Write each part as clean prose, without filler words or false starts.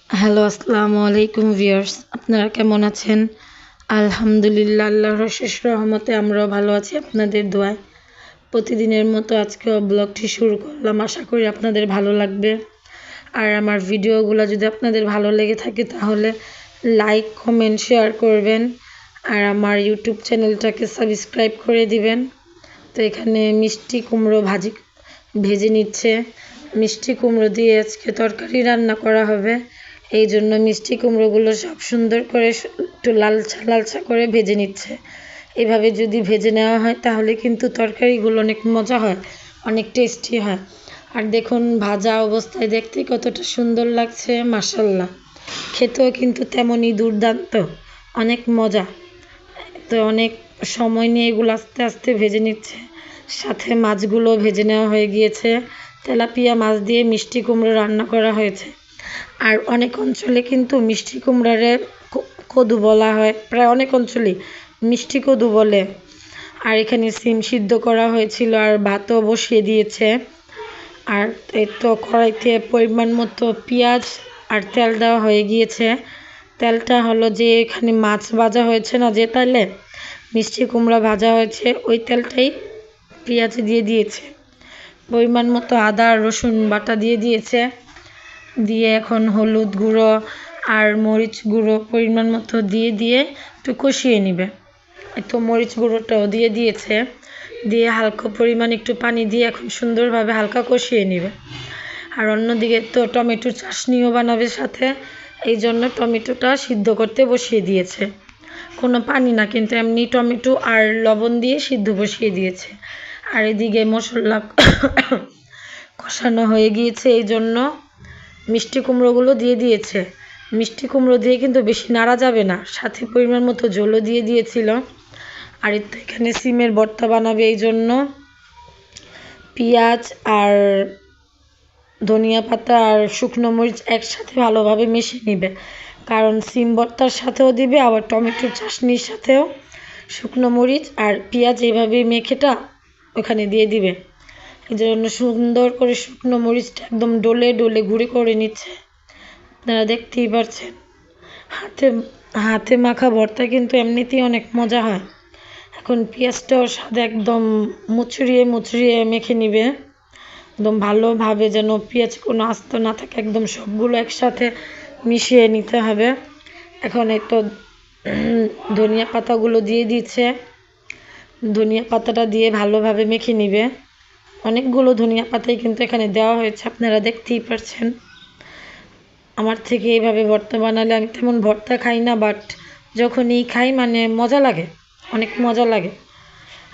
Hello, আসসালামু আলাইকুম viewers. আপনারা কেমন আছেন? আলহামদুলিল্লাহ, আল্লাহর অশেষ রহমতে আমরাও ভালো আছি আপনাদের দোয়ায়। প্রতিদিনের মতো আজকেও ব্লগটি শুরু করলাম। আশা করি আপনাদের ভালো লাগবে। আর আমার ভিডিওগুলো যদি আপনাদের ভালো লেগে থাকে তাহলে লাইক, কমেন্ট, শেয়ার করবেন। আর আমার ইউটিউব চ্যানেলটাকে সাবস্ক্রাইব করে দিবেন। তো এখানে মিষ্টি কুমড়ো ভেজে নিচ্ছে। মিষ্টি কুমড়ো দিয়ে আজকে তরকারি রান্না করা হবে। এই জন্য মিষ্টি কুমড়োগুলো সব সুন্দর করে একটু লালচা লালচা করে ভেজে নিচ্ছে। এভাবে যদি ভেজে নেওয়া হয় তাহলে কিন্তু তরকারিগুলো অনেক মজা হয়, অনেক টেস্টি হয়। আর দেখুন ভাজা অবস্থায় দেখতে কতটা সুন্দর লাগছে, মাশাল্লাহ। খেতেও কিন্তু তেমনই দুর্দান্ত, অনেক মজা। তো অনেক সময় নিয়ে এগুলো আস্তে আস্তে ভেজে নিচ্ছে। সাথে মাছগুলো ভেজে নেওয়া হয়ে গিয়েছে। তেলাপিয়া মাছ দিয়ে মিষ্টি কুমড়ো রান্না করা হয়েছে। আর অনেক অঞ্চলে কিন্তু মিষ্টি কুমড়ারে কদু বলা হয়, প্রায় অনেক অঞ্চলেই মিষ্টি কদু বলে। আর এখানে সিম সিদ্ধ করা হয়েছিল আর ভাতও বসিয়ে দিয়েছে। আর এই তো কড়াইতে পরিমাণ মতো পেঁয়াজ আর তেল দেওয়া হয়ে গিয়েছে। তেলটা হলো যে এখানে মাছ ভাজা হয়েছে না, যে তেলে মিষ্টি কুমড়া ভাজা হয়েছে ওই তেলটাই পেঁয়াজ দিয়ে দিয়েছে। পরিমাণ মতো আদা আর রসুন বাটা দিয়ে দিয়েছে। দিয়ে এখন হলুদ গুঁড়ো আর মরিচ গুঁড়ো পরিমাণ মতো দিয়ে একটু কষিয়ে নেবে। তো মরিচ গুঁড়োটাও দিয়ে দিয়েছে। দিয়ে হালকা পরিমাণ একটু পানি দিয়ে এখন সুন্দরভাবে হালকা কষিয়ে নেবে। আর অন্যদিকে তো টমেটোর চাটনিও বানাবে সাথে, এই জন্য টমেটোটা সিদ্ধ করতে বসিয়ে দিয়েছে। কোনো পানি না, কিন্তু এমনি টমেটো আর লবণ দিয়ে সিদ্ধ বসিয়ে দিয়েছে। আর এদিকে মশলা কষানো হয়ে গিয়েছে, এই জন্য মিষ্টি কুমড়োগুলো দিয়ে দিয়েছে। মিষ্টি কুমড়ো দিয়ে কিন্তু বেশি নাড়া যাবে না, সাথে পরিমাণ মতো ঝোলও দিয়ে দিয়েছিল। আর এখানে সিমের ভর্তা বানাবে, এই জন্য পেঁয়াজ আর ধনিয়া পাতা আর শুকনো মরিচ একসাথে ভালোভাবে মিশিয়ে নেবে। কারণ সিম ভর্তার সাথেও দিবে, আবার টমেটোর চাটনির সাথেও শুকনো মরিচ আর পেঁয়াজ এইভাবে মেখেটা ওখানে দিয়ে দিবে। এই জন্য সুন্দর করে শুকনো মরিচটা একদম ডলে ডলে গুঁড়ি করে নিচ্ছে। আপনারা দেখতেই পাচ্ছেন। হাতে হাতে মাখা ভর্তা কিন্তু এমনিতেই অনেক মজা হয়। এখন পেঁয়াজটাও স্বাদ একদম মুচড়িয়ে মেখে নিবে, একদম ভালোভাবে, যেন পেঁয়াজ কোনো আস্ত না থাকে, একদম সবগুলো একসাথে মিশিয়ে নিতে হবে। এখন এই তো ধনিয়া পাতাগুলো দিয়ে দিচ্ছে। ধনিয়া পাতাটা দিয়ে ভালোভাবে মেখে নিবে। অনেকগুলো ধনিয়া পাতাই কিন্তু এখানে দেওয়া হয়েছে, আপনারা দেখতেই পাচ্ছেন। আমার থেকে এইভাবে ভর্তা বানালে, আমি তেমন ভর্তা খাই না, বাট যখনই খাই মানে মজা লাগে, অনেক মজা লাগে।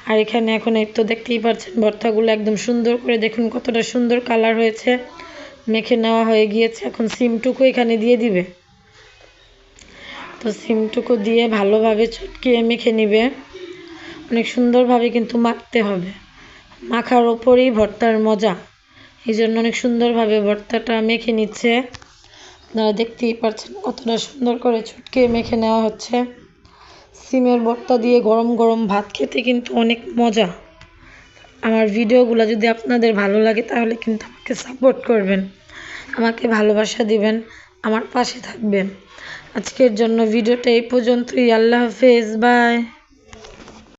আর এখানে এখন এই তো দেখতেই পাচ্ছেন ভর্তাগুলো একদম সুন্দর করে, দেখুন কতটা সুন্দর কালার হয়েছে, মেখে নেওয়া হয়ে গিয়েছে। এখন সিমটুকু এখানে দিয়ে দিবে। তো সিমটুকু দিয়ে ভালোভাবে চটকিয়ে মেখে নিবে। অনেক সুন্দরভাবে কিন্তু মাখতে হবে, মাখার ওপরেই ভর্তার মজা। এই জন্য অনেক সুন্দরভাবে ভর্তাটা মেখে নিচ্ছে। আপনারা দেখতেই পাচ্ছেন কতটা সুন্দর করে চটকিয়ে মেখে নেওয়া হচ্ছে। সিমের ভর্তা দিয়ে গরম গরম ভাত খেতে কিন্তু অনেক মজা। আমার ভিডিওগুলো যদি আপনাদের ভালো লাগে তাহলে কিন্তু আমাকে সাপোর্ট করবেন, আমাকে ভালোবাসা দিবেন, আমার পাশে থাকবেন। আজকের জন্য ভিডিওটা এই পর্যন্তই। আল্লাহ হাফেজ, বাই।